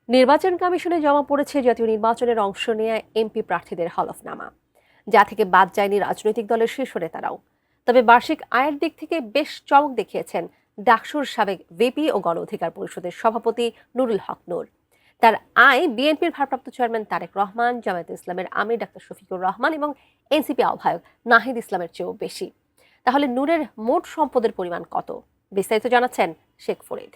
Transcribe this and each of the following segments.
নির্বাচন কমিশনে জমা পড়েছে জাতীয় নির্বাচনের অংশ নেয়া এমপি প্রার্থীদের হলফনামা, যা থেকে বাদ যায়নি রাজনৈতিক দলের শীর্ষ নেতারাও। তবে বার্ষিক আয়ের দিক থেকে বেশ চমক দেখিয়েছেন ডাকসুর সাবেক ভিপি ও গণ অধিকার পরিষদের সভাপতি নুরুল হক নূর। তার আয় বিএনপির ভারপ্রাপ্ত চেয়ারম্যান তারেক রহমান, জামায়াতে ইসলামের আমির ডাক্তার শফিকুর রহমান এবং এনসিপি আহ্বায়ক নাহিদ ইসলামের চেয়েও বেশি। তাহলে নূরের মোট সম্পদের পরিমাণ কত? বিস্তারিত জানাচ্ছেন শেখ ফরিদ।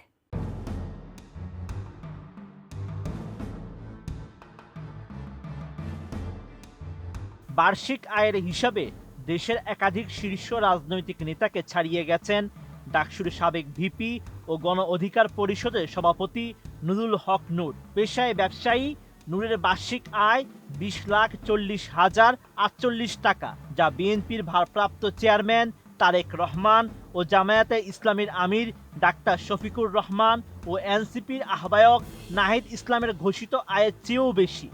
বার্ষিক আয়ের হিসাবে দেশের একাধিক শীর্ষ রাজনৈতিক নেতাকে ছাড়িয়ে গেছেন ডাকসুর সাবেক ভিপি ও গণ অধিকার পরিষদের সভাপতি নুরুল হক নূর। পেশায় ব্যবসায়ী নূরের বার্ষিক আয় 20,40,048 টাকা, যা বিএনপির ভারপ্রাপ্ত চেয়ারম্যান তারেক রহমান ও জামায়াতে ইসলামীর আমির ডাক্তার শফিকুর রহমান ও এনসিপির আহ্বায়ক নাহিদ ইসলামের ঘোষিত আয়ের চেয়েও বেশি।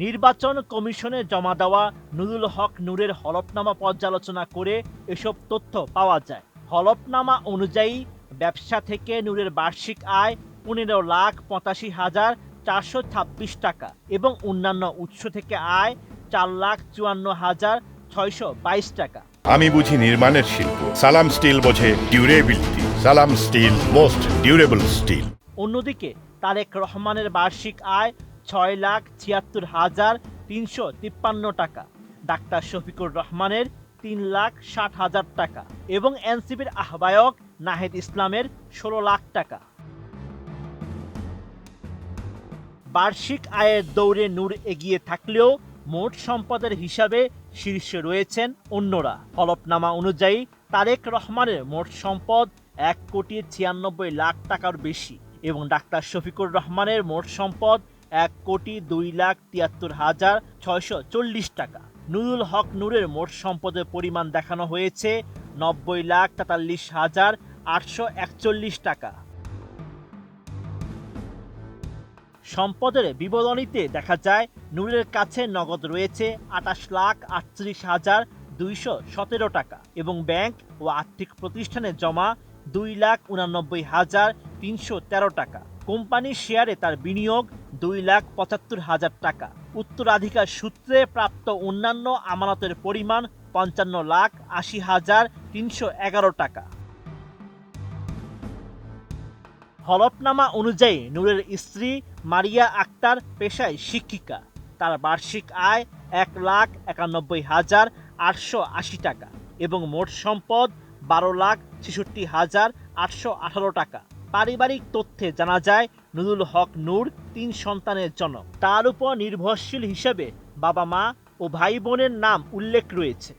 নির্বাচন কমিশনে জমা দেওয়া নুরুল হক নূরের হলফনামা পর্যালোচনা করে এসব তথ্য পাওয়া যায়। হলফনামা অনুযায়ী ব্যবসা থেকে নূরের বার্ষিক আয় 15,85,426 টাকা এবং অন্যান্য উৎস থেকে আয় 4,54,622 টাকা। আমি বুঝি নির্মাণের শিল্প, সালাম স্টিল বোঝে ডিউরেবিলিটি। সালাম স্টিল, মোস্ট ডিউরেবল স্টিল। অন্যদিকে তারেক রহমানের বার্ষিক আয় 6,76,353 টাকা, ডাক্তার শফিকুর রহমানের 3,60,000 টাকা এবং এনসিপির আহ্বায়ক নাহিদ ইসলামের 16 লাখ টাকা। বার্ষিক আয়ের দৌড়ে নূর এগিয়ে থাকলেও মোট সম্পদের হিসাবে শীর্ষে রয়েছেন অন্যরা। হলফনামা অনুযায়ী তারেক রহমানের মোট সম্পদ 1,96,00,000 টাকার বেশি এবং ডাক্তার শফিকুর রহমানের মোট সম্পদ 1,02,73,640 টাকা। নুরুল হক নূরের মোট সম্পদের পরিমাণ দেখানো হয়েছে 90,43,841 টাকা। সম্পদের বিবরণীতে দেখা যায় নূরের কাছে নগদ রয়েছে 28,38,217 টাকা এবং ব্যাংক ও আর্থিক প্রতিষ্ঠানে জমা 2,89,313 টাকা। কোম্পানির শেয়ারে তার বিনিয়োগ 2,75,000 টাকা। উত্তরাধিকার সূত্রে প্রাপ্ত অন্যান্য আমানতের পরিমাণ 55,80,311 টাকা। হলফনামা অনুযায়ী নূরের স্ত্রী মারিয়া আক্তার পেশায় শিক্ষিকা। তার বার্ষিক আয় 1,91,880 টাকা এবং মোট সম্পদ 12,66,818 টাকা। পারিবারিক তথ্যে জানা যায় নুরুল হক নূর 3 সন্তানের জনক। তার উপর নির্ভরশীল হিসেবে বাবা মা ও ভাই বোনের নাম উল্লেখ রয়েছে।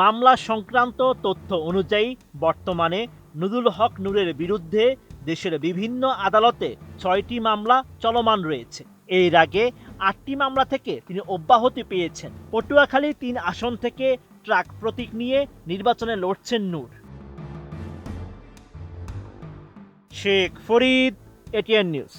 মামলা সংক্রান্ত তথ্য অনুযায়ী বর্তমানে নুরুল হক নূরের বিরুদ্ধে দেশের বিভিন্ন আদালতে 6টি মামলা চলমান রয়েছে। এর আগে 8টি মামলা থেকে তিনি অব্যাহতি পেয়েছেন। পটুয়াখালী 3 আসন থেকে ট্রাক প্রতীক নিয়ে নির্বাচনে লড়ছেন নূর। Sheikh Farid, ATN news.